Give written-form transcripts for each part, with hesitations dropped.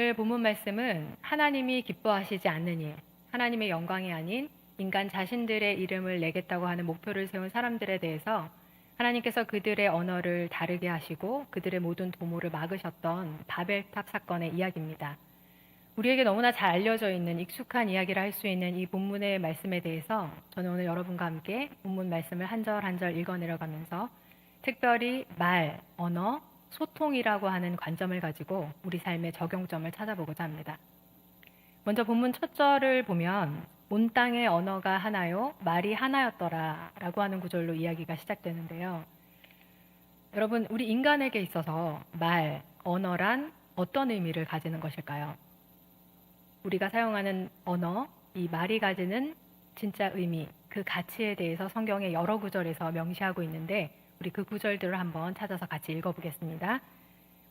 오늘 본문 말씀은 하나님이 기뻐하시지 않는 일, 하나님의 영광이 아닌 인간 자신들의 이름을 내겠다고 하는 목표를 세운 사람들에 대해서 하나님께서 그들의 언어를 다르게 하시고 그들의 모든 도모를 막으셨던 바벨탑 사건의 이야기입니다. 우리에게 너무나 잘 알려져 있는 익숙한 이야기를 할 수 있는 이 본문의 말씀에 대해서 저는 오늘 여러분과 함께 본문 말씀을 한 절 한 절 읽어내려가면서 특별히 말, 언어, 소통이라고 하는 관점을 가지고 우리 삶의 적용점을 찾아보고자 합니다. 먼저 본문 첫 절을 보면 온 땅의 언어가 하나요, 말이 하나였더라 라고 하는 구절로 이야기가 시작되는데요. 여러분, 우리 인간에게 있어서 말, 언어란 어떤 의미를 가지는 것일까요? 우리가 사용하는 언어, 이 말이 가지는 진짜 의미, 그 가치에 대해서 성경의 여러 구절에서 명시하고 있는데 우리 그 구절들을 한번 찾아서 같이 읽어보겠습니다.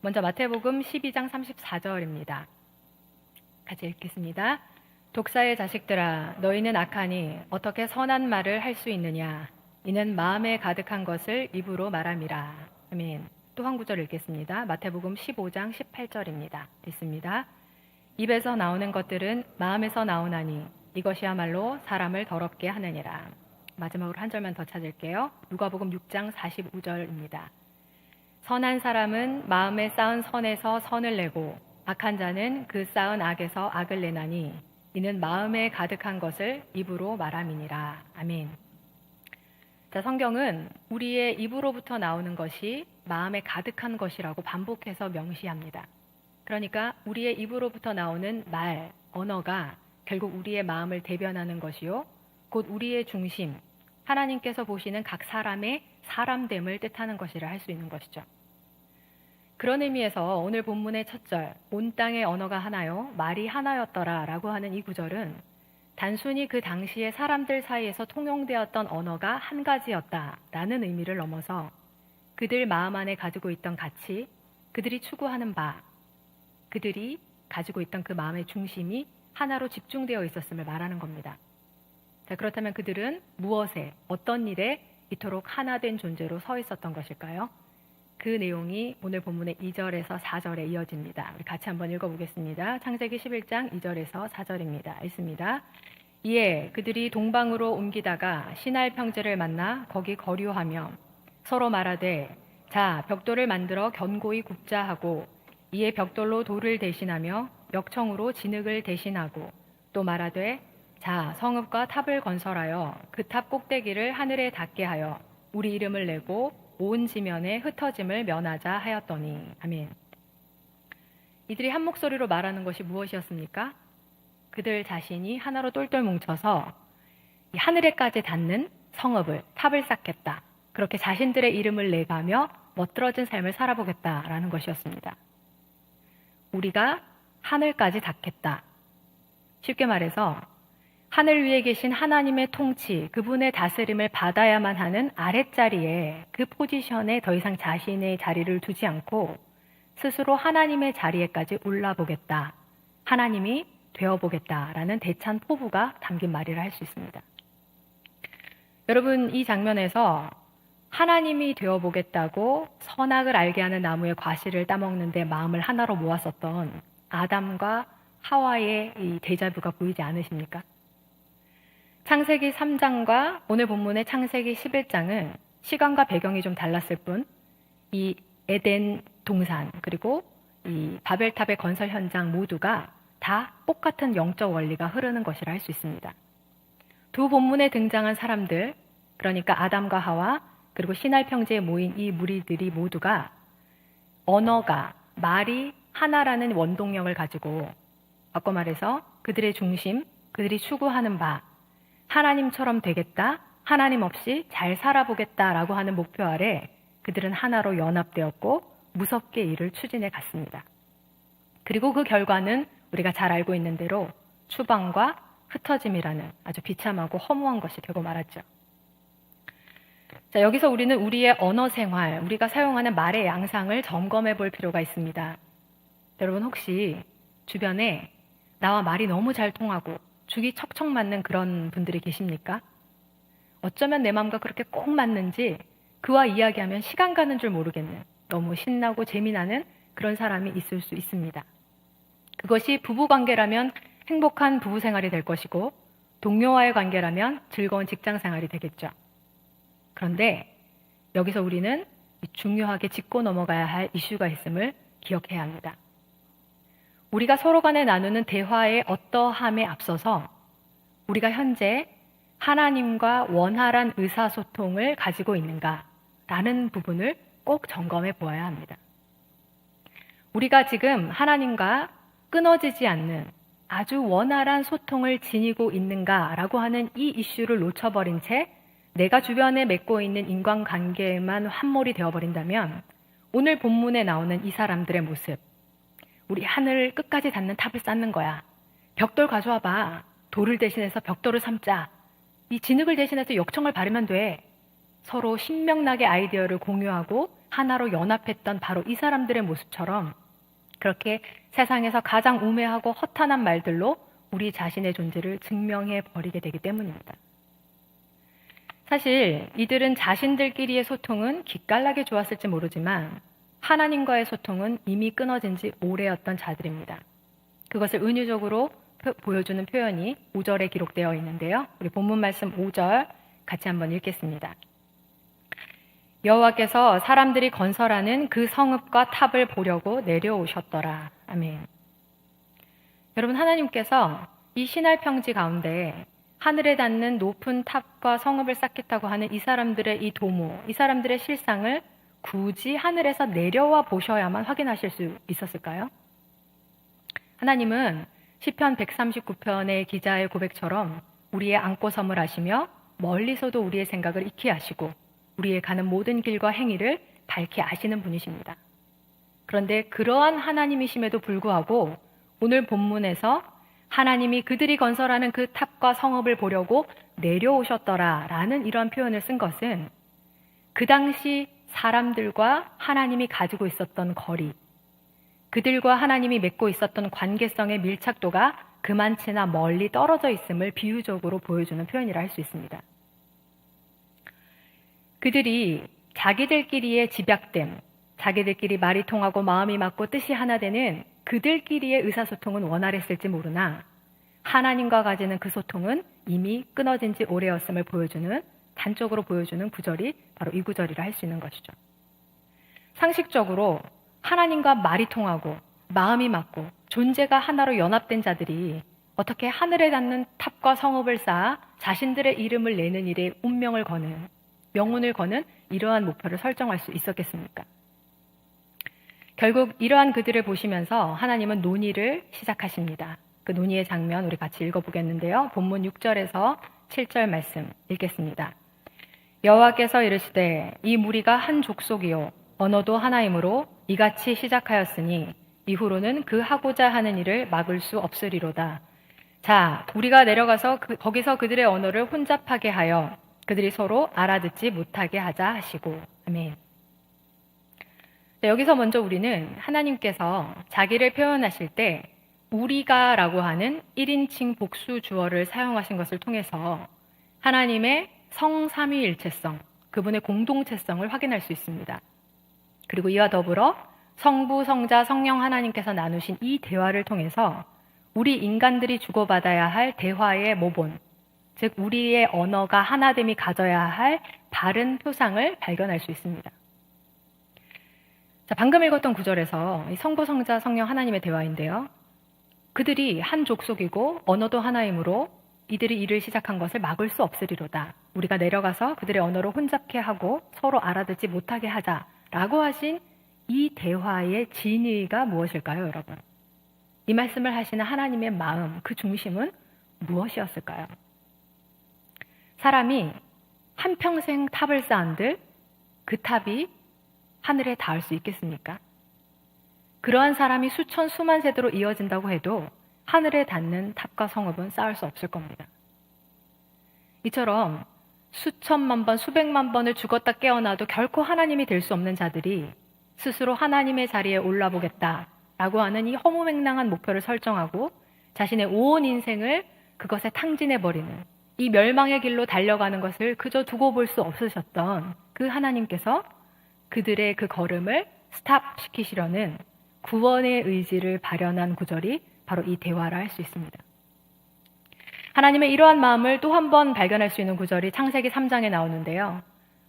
먼저 마태복음 12장 34절입니다. 같이 읽겠습니다. 독사의 자식들아, 너희는 악하니 어떻게 선한 말을 할 수 있느냐? 이는 마음에 가득한 것을 입으로 말함이라. 아멘. 또 한 구절 읽겠습니다. 마태복음 15장 18절입니다. 읽습니다. 입에서 나오는 것들은 마음에서 나오나니 이것이야말로 사람을 더럽게 하느니라. 마지막으로 한 절만 더 찾을게요. 누가복음 6장 45절입니다. 선한 사람은 마음에 쌓은 선에서 선을 내고 악한 자는 그 쌓은 악에서 악을 내나니 이는 마음에 가득한 것을 입으로 말함이니라. 아멘. 자, 성경은 우리의 입으로부터 나오는 것이 마음에 가득한 것이라고 반복해서 명시합니다. 그러니까 우리의 입으로부터 나오는 말, 언어가 결국 우리의 마음을 대변하는 것이요, 곧 우리의 중심, 하나님께서 보시는 각 사람의 사람됨을 뜻하는 것이라 할 수 있는 것이죠. 그런 의미에서 오늘 본문의 첫 절, 온 땅의 언어가 하나요, 말이 하나였더라 라고 하는 이 구절은 단순히 그 당시에 사람들 사이에서 통용되었던 언어가 한 가지였다라는 의미를 넘어서 그들 마음 안에 가지고 있던 가치, 그들이 추구하는 바, 그들이 가지고 있던 그 마음의 중심이 하나로 집중되어 있었음을 말하는 겁니다. 자, 그렇다면 그들은 무엇에, 어떤 일에 이토록 하나 된 존재로 서 있었던 것일까요? 그 내용이 오늘 본문의 2절에서 4절에 이어집니다. 우리 같이 한번 읽어보겠습니다. 창세기 11장 2절에서 4절입니다. 읽습니다. 이에 그들이 동방으로 옮기다가 시날 평지를 만나 거기 거류하며 서로 말하되 자, 벽돌을 만들어 견고히 굽자 하고 이에 벽돌로 돌을 대신하며 역청으로 진흙을 대신하고 또 말하되 자, 성읍과 탑을 건설하여 그 탑 꼭대기를 하늘에 닿게 하여 우리 이름을 내고 온 지면에 흩어짐을 면하자 하였더니. 아멘. 이들이 한 목소리로 말하는 것이 무엇이었습니까? 그들 자신이 하나로 똘똘 뭉쳐서 이 하늘에까지 닿는 성읍을, 탑을 쌓겠다. 그렇게 자신들의 이름을 내가며 멋들어진 삶을 살아보겠다라는 것이었습니다. 우리가 하늘까지 닿겠다. 쉽게 말해서 하늘 위에 계신 하나님의 통치, 그분의 다스림을 받아야만 하는 아랫자리에, 그 포지션에 더 이상 자신의 자리를 두지 않고 스스로 하나님의 자리에까지 올라보겠다. 하나님이 되어보겠다라는 대찬 포부가 담긴 말이라 할 수 있습니다. 여러분, 이 장면에서 하나님이 되어보겠다고 선악을 알게 하는 나무의 과실을 따먹는 데 마음을 하나로 모았었던 아담과 하와의 이 데자뷰가 보이지 않으십니까? 창세기 3장과 오늘 본문의 창세기 11장은 시간과 배경이 좀 달랐을 뿐 이 에덴 동산 그리고 이 바벨탑의 건설 현장 모두가 다 똑같은 영적 원리가 흐르는 것이라 할 수 있습니다. 두 본문에 등장한 사람들, 그러니까 아담과 하와 그리고 시날 평지에 모인 이 무리들이 모두가 언어가, 말이 하나라는 원동력을 가지고, 바꿔 말해서 그들의 중심, 그들이 추구하는 바, 하나님처럼 되겠다, 하나님 없이 잘 살아보겠다라고 하는 목표 아래 그들은 하나로 연합되었고 무섭게 일을 추진해 갔습니다. 그리고 그 결과는 우리가 잘 알고 있는 대로 추방과 흩어짐이라는 아주 비참하고 허무한 것이 되고 말았죠. 자, 여기서 우리는 우리의 언어 생활, 우리가 사용하는 말의 양상을 점검해 볼 필요가 있습니다. 여러분, 혹시 주변에 나와 말이 너무 잘 통하고 죽이 척척 맞는 그런 분들이 계십니까? 어쩌면 내 마음과 그렇게 꼭 맞는지 그와 이야기하면 시간 가는 줄 모르겠는, 너무 신나고 재미나는 그런 사람이 있을 수 있습니다. 그것이 부부 관계라면 행복한 부부 생활이 될 것이고 동료와의 관계라면 즐거운 직장 생활이 되겠죠. 그런데 여기서 우리는 중요하게 짚고 넘어가야 할 이슈가 있음을 기억해야 합니다. 우리가 서로 간에 나누는 대화의 어떠함에 앞서서 우리가 현재 하나님과 원활한 의사소통을 가지고 있는가라는 부분을 꼭 점검해 보아야 합니다. 우리가 지금 하나님과 끊어지지 않는 아주 원활한 소통을 지니고 있는가라고 하는 이 이슈를 놓쳐버린 채 내가 주변에 맺고 있는 인간관계에만 함몰이 되어버린다면 오늘 본문에 나오는 이 사람들의 모습, 우리 하늘 끝까지 닿는 탑을 쌓는 거야. 벽돌 가져와 봐. 돌을 대신해서 벽돌을 삼자. 이 진흙을 대신해서 역청을 바르면 돼. 서로 신명나게 아이디어를 공유하고 하나로 연합했던 바로 이 사람들의 모습처럼 그렇게 세상에서 가장 우매하고 허탄한 말들로 우리 자신의 존재를 증명해 버리게 되기 때문입니다. 사실 이들은 자신들끼리의 소통은 기깔나게 좋았을지 모르지만 하나님과의 소통은 이미 끊어진 지 오래였던 자들입니다. 그것을 은유적으로 보여주는 표현이 5절에 기록되어 있는데요. 우리 본문 말씀 5절 같이 한번 읽겠습니다. 여호와께서 사람들이 건설하는 그 성읍과 탑을 보려고 내려오셨더라. 아멘. 여러분, 하나님께서 이 시날 평지 가운데 하늘에 닿는 높은 탑과 성읍을 쌓겠다고 하는 이 사람들의 이 도모, 이 사람들의 실상을 굳이 하늘에서 내려와 보셔야만 확인하실 수 있었을까요? 하나님은 시편 139편의 기자의 고백처럼 우리의 안고섬을 아시며 멀리서도 우리의 생각을 익히 아시고 우리의 가는 모든 길과 행위를 밝히 아시는 분이십니다. 그런데 그러한 하나님이심에도 불구하고 오늘 본문에서 하나님이 그들이 건설하는 그 탑과 성읍을 보려고 내려오셨더라라는 이러한 표현을 쓴 것은 그 당시 사람들과 하나님이 가지고 있었던 거리, 그들과 하나님이 맺고 있었던 관계성의 밀착도가 그만치나 멀리 떨어져 있음을 비유적으로 보여주는 표현이라 할 수 있습니다. 그들이 자기들끼리의 집약됨, 자기들끼리 말이 통하고 마음이 맞고 뜻이 하나 되는 그들끼리의 의사소통은 원활했을지 모르나 하나님과 가지는 그 소통은 이미 끊어진 지 오래였음을 보여주는, 단적으로 보여주는 구절이 바로 이 구절이라 할 수 있는 것이죠. 상식적으로 하나님과 말이 통하고 마음이 맞고 존재가 하나로 연합된 자들이 어떻게 하늘에 닿는 탑과 성읍을 쌓아 자신들의 이름을 내는 일에 운명을 거는, 명운을 거는 이러한 목표를 설정할 수 있었겠습니까? 결국 이러한 그들을 보시면서 하나님은 논의를 시작하십니다. 그 논의의 장면 우리 같이 읽어보겠는데요. 본문 6절에서 7절 말씀 읽겠습니다. 여호와께서 이르시되 이 무리가 한 족속이요 언어도 하나이므로 이같이 시작하였으니 이후로는 그 하고자 하는 일을 막을 수 없으리로다. 자, 우리가 내려가서 거기서 그들의 언어를 혼잡하게 하여 그들이 서로 알아듣지 못하게 하자 하시고. 아멘. 네, 여기서 먼저 우리는 하나님께서 자기를 표현하실 때 우리가라고 하는 1인칭 복수 주어를 사용하신 것을 통해서 하나님의 성삼위일체성, 그분의 공동체성을 확인할 수 있습니다. 그리고 이와 더불어 성부, 성자, 성령 하나님께서 나누신 이 대화를 통해서 우리 인간들이 주고받아야 할 대화의 모본, 즉 우리의 언어가 하나됨이 가져야 할 바른 표상을 발견할 수 있습니다. 자, 방금 읽었던 구절에서 성부, 성자, 성령 하나님의 대화인데요. 그들이 한 족속이고 언어도 하나이므로 이들이 일을 시작한 것을 막을 수 없으리로다. 우리가 내려가서 그들의 언어를 혼잡케 하고 서로 알아듣지 못하게 하자라고 하신 이 대화의 진의가 무엇일까요, 여러분? 이 말씀을 하시는 하나님의 마음, 그 중심은 무엇이었을까요? 사람이 한평생 탑을 쌓은들 그 탑이 하늘에 닿을 수 있겠습니까? 그러한 사람이 수천 수만 세대로 이어진다고 해도 하늘에 닿는 탑과 성읍은 쌓을 수 없을 겁니다. 이처럼 수천만 번, 수백만 번을 죽었다 깨어나도 결코 하나님이 될 수 없는 자들이 스스로 하나님의 자리에 올라보겠다라고 하는 이 허무맹랑한 목표를 설정하고 자신의 온 인생을 그것에 탕진해버리는 이 멸망의 길로 달려가는 것을 그저 두고 볼 수 없으셨던 그 하나님께서 그들의 그 걸음을 스탑시키시려는 구원의 의지를 발현한 구절이 바로 이 대화라 할 수 있습니다. 하나님의 이러한 마음을 또 한 번 발견할 수 있는 구절이 창세기 3장에 나오는데요.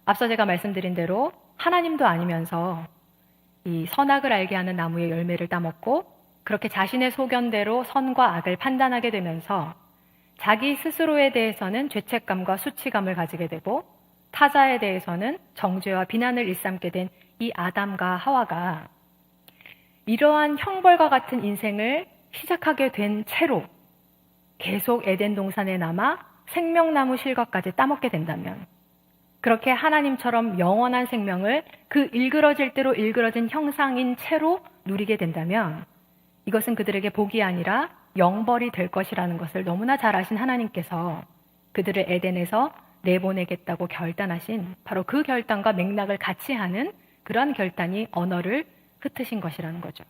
앞서 제가 말씀드린 대로 하나님도 아니면서 이 선악을 알게 하는 나무의 열매를 따먹고 그렇게 자신의 소견대로 선과 악을 판단하게 되면서 자기 스스로에 대해서는 죄책감과 수치감을 가지게 되고 타자에 대해서는 정죄와 비난을 일삼게 된 이 아담과 하와가 이러한 형벌과 같은 인생을 시작하게 된 채로 계속 에덴 동산에 남아 생명나무 실과까지 따먹게 된다면, 그렇게 하나님처럼 영원한 생명을 그 일그러질 대로 일그러진 형상인 채로 누리게 된다면 이것은 그들에게 복이 아니라 영벌이 될 것이라는 것을 너무나 잘 아신 하나님께서 그들을 에덴에서 내보내겠다고 결단하신 바로 그 결단과 맥락을 같이 하는 그러한 결단이 언어를 흩으신 것이라는 거죠.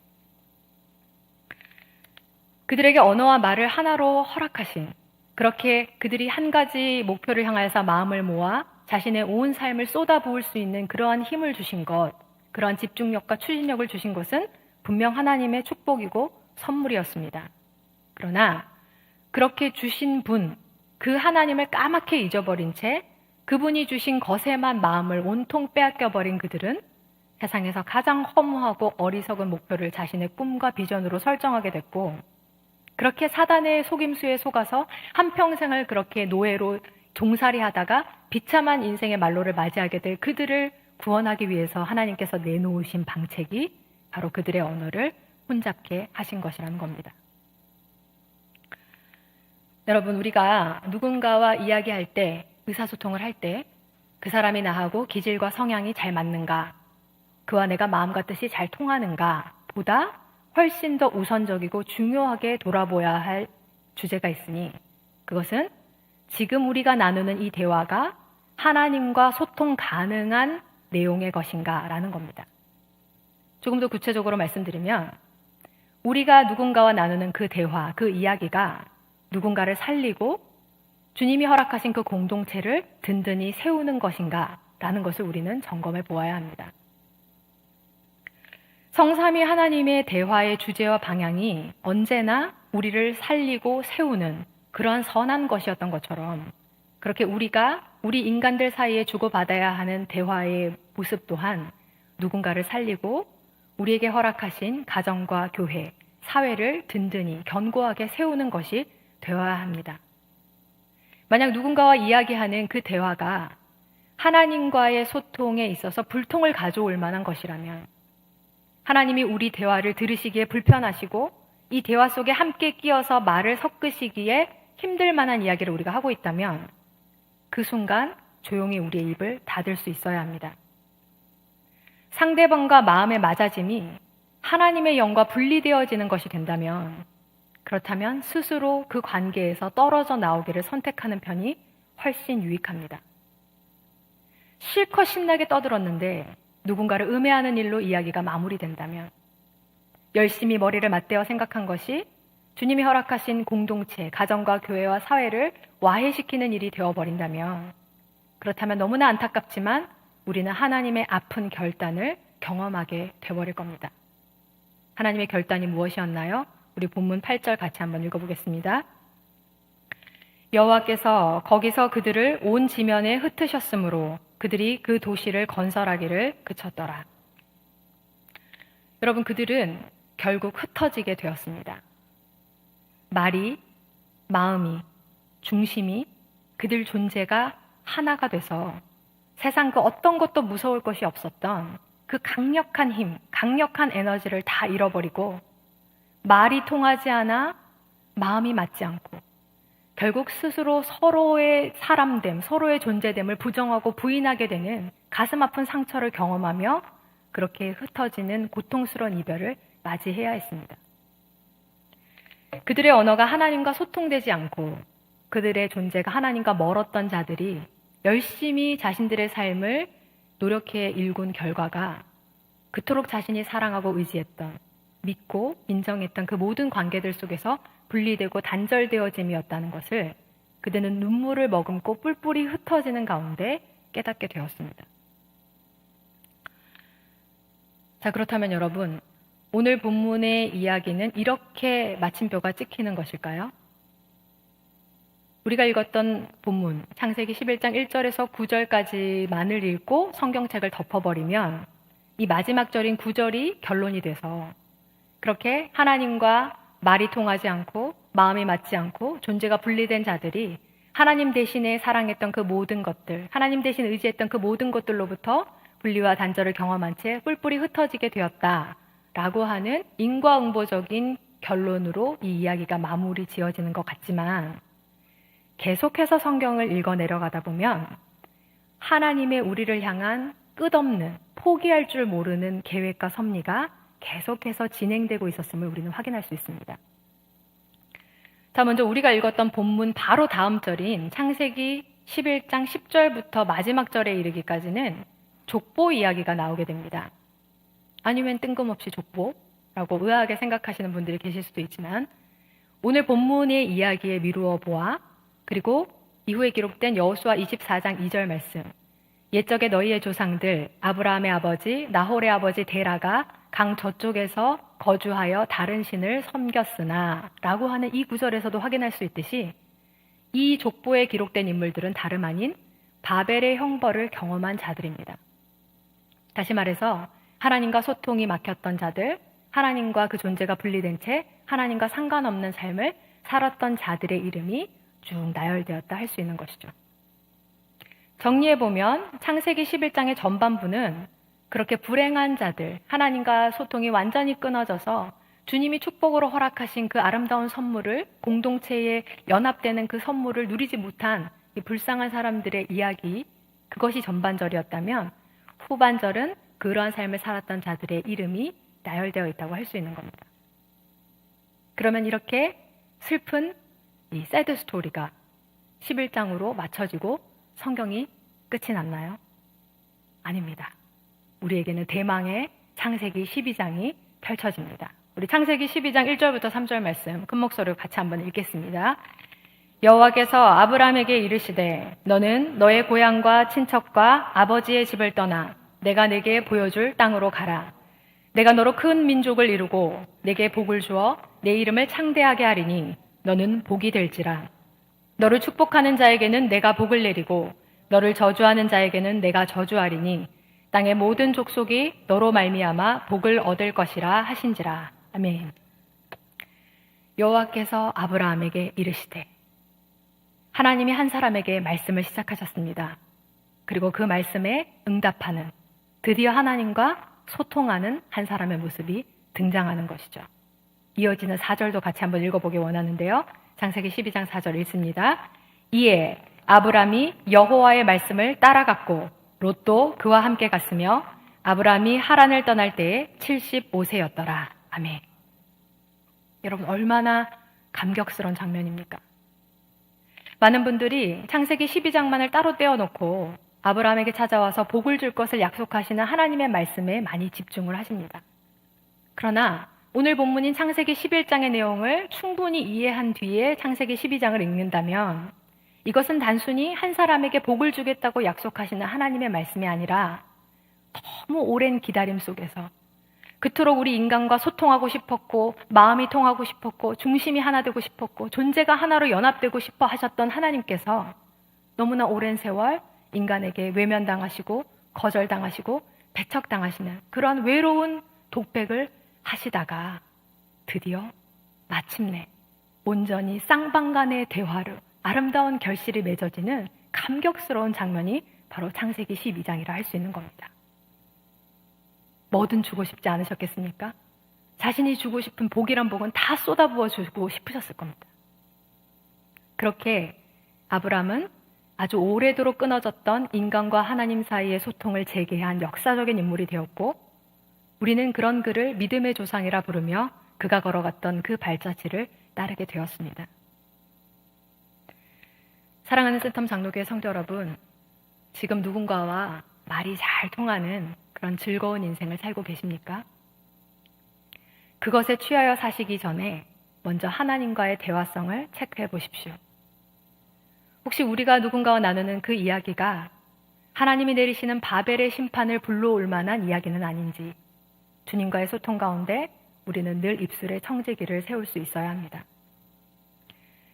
그들에게 언어와 말을 하나로 허락하신, 그렇게 그들이 한 가지 목표를 향하여서 마음을 모아 자신의 온 삶을 쏟아부을 수 있는 그러한 힘을 주신 것, 그러한 집중력과 추진력을 주신 것은 분명 하나님의 축복이고 선물이었습니다. 그러나 그렇게 주신 분, 그 하나님을 까맣게 잊어버린 채 그분이 주신 것에만 마음을 온통 빼앗겨버린 그들은 세상에서 가장 허무하고 어리석은 목표를 자신의 꿈과 비전으로 설정하게 됐고, 그렇게 사단의 속임수에 속아서 한평생을 그렇게 노예로 종살이 하다가 비참한 인생의 말로를 맞이하게 될 그들을 구원하기 위해서 하나님께서 내놓으신 방책이 바로 그들의 언어를 혼잡게 하신 것이라는 겁니다. 여러분, 우리가 누군가와 이야기할 때, 의사소통을 할 때 그 사람이 나하고 기질과 성향이 잘 맞는가, 그와 내가 마음과 뜻이 잘 통하는가 보다 훨씬 더 우선적이고 중요하게 돌아보아야 할 주제가 있으니, 그것은 지금 우리가 나누는 이 대화가 하나님과 소통 가능한 내용의 것인가 라는 겁니다. 조금 더 구체적으로 말씀드리면, 우리가 누군가와 나누는 그 대화, 그 이야기가 누군가를 살리고 주님이 허락하신 그 공동체를 든든히 세우는 것인가 라는 것을 우리는 점검해 보아야 합니다. 성삼위 하나님의 대화의 주제와 방향이 언제나 우리를 살리고 세우는 그러한 선한 것이었던 것처럼, 그렇게 우리 인간들 사이에 주고받아야 하는 대화의 모습 또한 누군가를 살리고 우리에게 허락하신 가정과 교회, 사회를 든든히 견고하게 세우는 것이 되어야 합니다. 만약 누군가와 이야기하는 그 대화가 하나님과의 소통에 있어서 불통을 가져올 만한 것이라면, 하나님이 우리 대화를 들으시기에 불편하시고 이 대화 속에 함께 끼어서 말을 섞으시기에 힘들 만한 이야기를 우리가 하고 있다면 그 순간 조용히 우리의 입을 닫을 수 있어야 합니다. 상대방과 마음의 맞아짐이 하나님의 영과 분리되어지는 것이 된다면, 그렇다면 스스로 그 관계에서 떨어져 나오기를 선택하는 편이 훨씬 유익합니다. 실컷 신나게 떠들었는데 누군가를 음해하는 일로 이야기가 마무리된다면, 열심히 머리를 맞대어 생각한 것이 주님이 허락하신 공동체, 가정과 교회와 사회를 와해시키는 일이 되어버린다면, 그렇다면 너무나 안타깝지만 우리는 하나님의 아픈 결단을 경험하게 되어버릴 겁니다. 하나님의 결단이 무엇이었나요? 우리 본문 8절 같이 한번 읽어보겠습니다. 여호와께서 거기서 그들을 온 지면에 흩으셨으므로 그들이 그 도시를 건설하기를 그쳤더라. 여러분, 그들은 결국 흩어지게 되었습니다. 말이, 마음이, 중심이, 그들 존재가 하나가 돼서 세상 그 어떤 것도 무서울 것이 없었던 그 강력한 힘, 강력한 에너지를 다 잃어버리고 말이 통하지 않아 마음이 맞지 않고 결국 스스로 서로의 사람됨, 서로의 존재됨을 부정하고 부인하게 되는 가슴 아픈 상처를 경험하며 그렇게 흩어지는 고통스러운 이별을 맞이해야 했습니다. 그들의 언어가 하나님과 소통되지 않고 그들의 존재가 하나님과 멀었던 자들이 열심히 자신들의 삶을 노력해 일군 결과가 그토록 자신이 사랑하고 의지했던, 믿고 인정했던 그 모든 관계들 속에서 분리되고 단절되어짐이었다는 것을 그들은 눈물을 머금고 뿔뿔이 흩어지는 가운데 깨닫게 되었습니다. 자, 그렇다면 여러분, 오늘 본문의 이야기는 이렇게 마침표가 찍히는 것일까요? 우리가 읽었던 본문, 창세기 11장 1절에서 9절까지만을 읽고 성경책을 덮어버리면 이 마지막 절인 9절이 결론이 돼서 그렇게 하나님과 말이 통하지 않고 마음이 맞지 않고 존재가 분리된 자들이 하나님 대신에 사랑했던 그 모든 것들, 하나님 대신 의지했던 그 모든 것들로부터 분리와 단절을 경험한 채 뿔뿔이 흩어지게 되었다라고 하는 인과응보적인 결론으로 이 이야기가 마무리 지어지는 것 같지만 계속해서 성경을 읽어 내려가다 보면 하나님의 우리를 향한 끝없는 포기할 줄 모르는 계획과 섭리가 계속해서 진행되고 있었음을 우리는 확인할 수 있습니다. 자, 먼저 우리가 읽었던 본문 바로 다음 절인 창세기 11장 10절부터 마지막 절에 이르기까지는 족보 이야기가 나오게 됩니다. 아니 웬 뜬금없이 족보라고 의아하게 생각하시는 분들이 계실 수도 있지만 오늘 본문의 이야기에 미루어 보아 그리고 이후에 기록된 여호수아 24장 2절 말씀 옛적에 너희의 조상들 아브라함의 아버지 나홀의 아버지 데라가 강 저쪽에서 거주하여 다른 신을 섬겼으나 라고 하는 이 구절에서도 확인할 수 있듯이 이 족보에 기록된 인물들은 다름 아닌 바벨의 형벌을 경험한 자들입니다. 다시 말해서 하나님과 소통이 막혔던 자들, 하나님과 그 존재가 분리된 채 하나님과 상관없는 삶을 살았던 자들의 이름이 쭉 나열되었다 할 수 있는 것이죠. 정리해보면 창세기 11장의 전반부는 그렇게 불행한 자들, 하나님과 소통이 완전히 끊어져서 주님이 축복으로 허락하신 그 아름다운 선물을 공동체에 연합되는 그 선물을 누리지 못한 이 불쌍한 사람들의 이야기, 그것이 전반절이었다면 후반절은 그러한 삶을 살았던 자들의 이름이 나열되어 있다고 할 수 있는 겁니다. 그러면 이렇게 슬픈 이 새드 스토리가 11장으로 맞춰지고 성경이 끝이 났나요? 아닙니다. 우리에게는 대망의 창세기 12장이 펼쳐집니다. 우리 창세기 12장 1절부터 3절 말씀 큰 목소리로 같이 한번 읽겠습니다. 여호와께서 아브라함에게 이르시되 너는 너의 고향과 친척과 아버지의 집을 떠나 내가 네게 보여줄 땅으로 가라. 내가 너로 큰 민족을 이루고 네게 복을 주어 내 이름을 창대하게 하리니 너는 복이 될지라. 너를 축복하는 자에게는 내가 복을 내리고 너를 저주하는 자에게는 내가 저주하리니 땅의 모든 족속이 너로 말미암아 복을 얻을 것이라 하신지라. 아멘. 여호와께서 아브라함에게 이르시되 하나님이 한 사람에게 말씀을 시작하셨습니다. 그리고 그 말씀에 응답하는 드디어 하나님과 소통하는 한 사람의 모습이 등장하는 것이죠. 이어지는 4절도 같이 한번 읽어보기 원하는데요. 창세기 12장 4절 읽습니다. 이에 아브람이 여호와의 말씀을 따라갔고 롯도 그와 함께 갔으며 아브람이 하란을 떠날 때에 75세였더라. 아멘. 여러분 얼마나 감격스러운 장면입니까? 많은 분들이 창세기 12장만을 따로 떼어놓고 아브라함에게 찾아와서 복을 줄 것을 약속하시는 하나님의 말씀에 많이 집중을 하십니다. 그러나 오늘 본문인 창세기 11장의 내용을 충분히 이해한 뒤에 창세기 12장을 읽는다면 이것은 단순히 한 사람에게 복을 주겠다고 약속하시는 하나님의 말씀이 아니라 너무 오랜 기다림 속에서 그토록 우리 인간과 소통하고 싶었고 마음이 통하고 싶었고 중심이 하나 되고 싶었고 존재가 하나로 연합되고 싶어 하셨던 하나님께서 너무나 오랜 세월 인간에게 외면당하시고 거절당하시고 배척당하시는 그러한 외로운 독백을 하시다가 드디어 마침내 온전히 쌍방간의 대화로 아름다운 결실이 맺어지는 감격스러운 장면이 바로 창세기 12장이라 할 수 있는 겁니다. 뭐든 주고 싶지 않으셨겠습니까? 자신이 주고 싶은 복이란 복은 다 쏟아부어 주고 싶으셨을 겁니다. 그렇게 아브람은 아주 오래도록 끊어졌던 인간과 하나님 사이의 소통을 재개한 역사적인 인물이 되었고 우리는 그런 그를 믿음의 조상이라 부르며 그가 걸어갔던 그 발자취를 따르게 되었습니다. 사랑하는 센텀 장로교회 성도 여러분, 지금 누군가와 말이 잘 통하는 그런 즐거운 인생을 살고 계십니까? 그것에 취하여 사시기 전에 먼저 하나님과의 대화성을 체크해 보십시오. 혹시 우리가 누군가와 나누는 그 이야기가 하나님이 내리시는 바벨의 심판을 불러올 만한 이야기는 아닌지, 주님과의 소통 가운데 우리는 늘 입술에 청지기를 세울 수 있어야 합니다.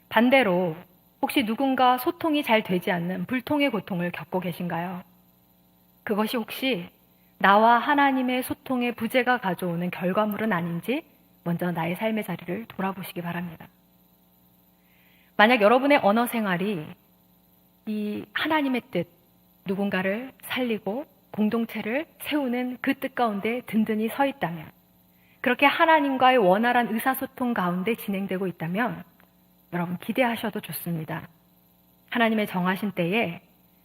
반대로 혹시 누군가 소통이 잘 되지 않는 불통의 고통을 겪고 계신가요? 그것이 혹시 나와 하나님의 소통의 부재가 가져오는 결과물은 아닌지 먼저 나의 삶의 자리를 돌아보시기 바랍니다. 만약 여러분의 언어 생활이 이 하나님의 뜻, 누군가를 살리고 공동체를 세우는 그 뜻 가운데 든든히 서 있다면, 그렇게 하나님과의 원활한 의사소통 가운데 진행되고 있다면 여러분 기대하셔도 좋습니다. 하나님의 정하신 때에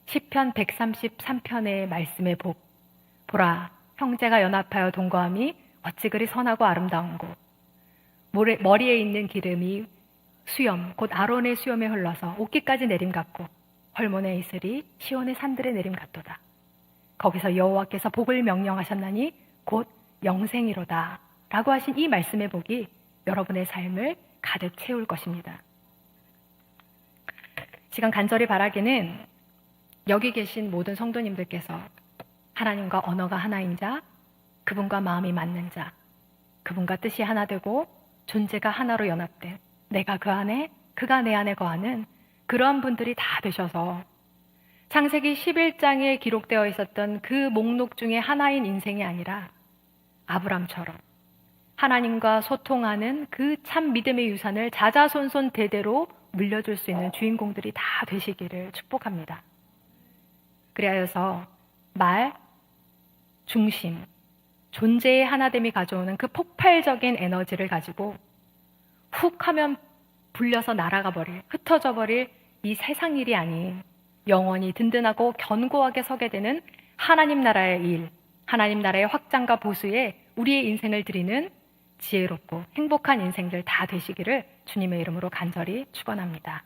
시편 133편의 말씀의 복, 보라 형제가 연합하여 동거함이 어찌 그리 선하고 아름다운고, 머리에 있는 기름이 수염 곧 아론의 수염에 흘러서 옷깃까지 내림 같고 헐몬의 이슬이 시온의 산들의 내림 같도다. 거기서 여호와께서 복을 명령하셨나니 곧 영생이로다 라고 하신 이 말씀의 복이 여러분의 삶을 가득 채울 것입니다. 시간 간절히 바라기는 여기 계신 모든 성도님들께서 하나님과 언어가 하나인 자, 그분과 마음이 맞는 자, 그분과 뜻이 하나 되고 존재가 하나로 연합된, 내가 그 안에, 그가 내 안에 거하는 그러한 분들이 다 되셔서 창세기 11장에 기록되어 있었던 그 목록 중에 하나인 인생이 아니라 아브람처럼 하나님과 소통하는 그 참 믿음의 유산을 자자손손 대대로 물려줄 수 있는 주인공들이 다 되시기를 축복합니다. 그리하여서 말, 중심, 존재의 하나됨이 가져오는 그 폭발적인 에너지를 가지고 훅 하면 불려서 날아가 버릴, 흩어져 버릴 이 세상 일이 아닌 영원히 든든하고 견고하게 서게 되는 하나님 나라의 일, 하나님 나라의 확장과 보수에 우리의 인생을 드리는 지혜롭고 행복한 인생들 다 되시기를 주님의 이름으로 간절히 축원합니다.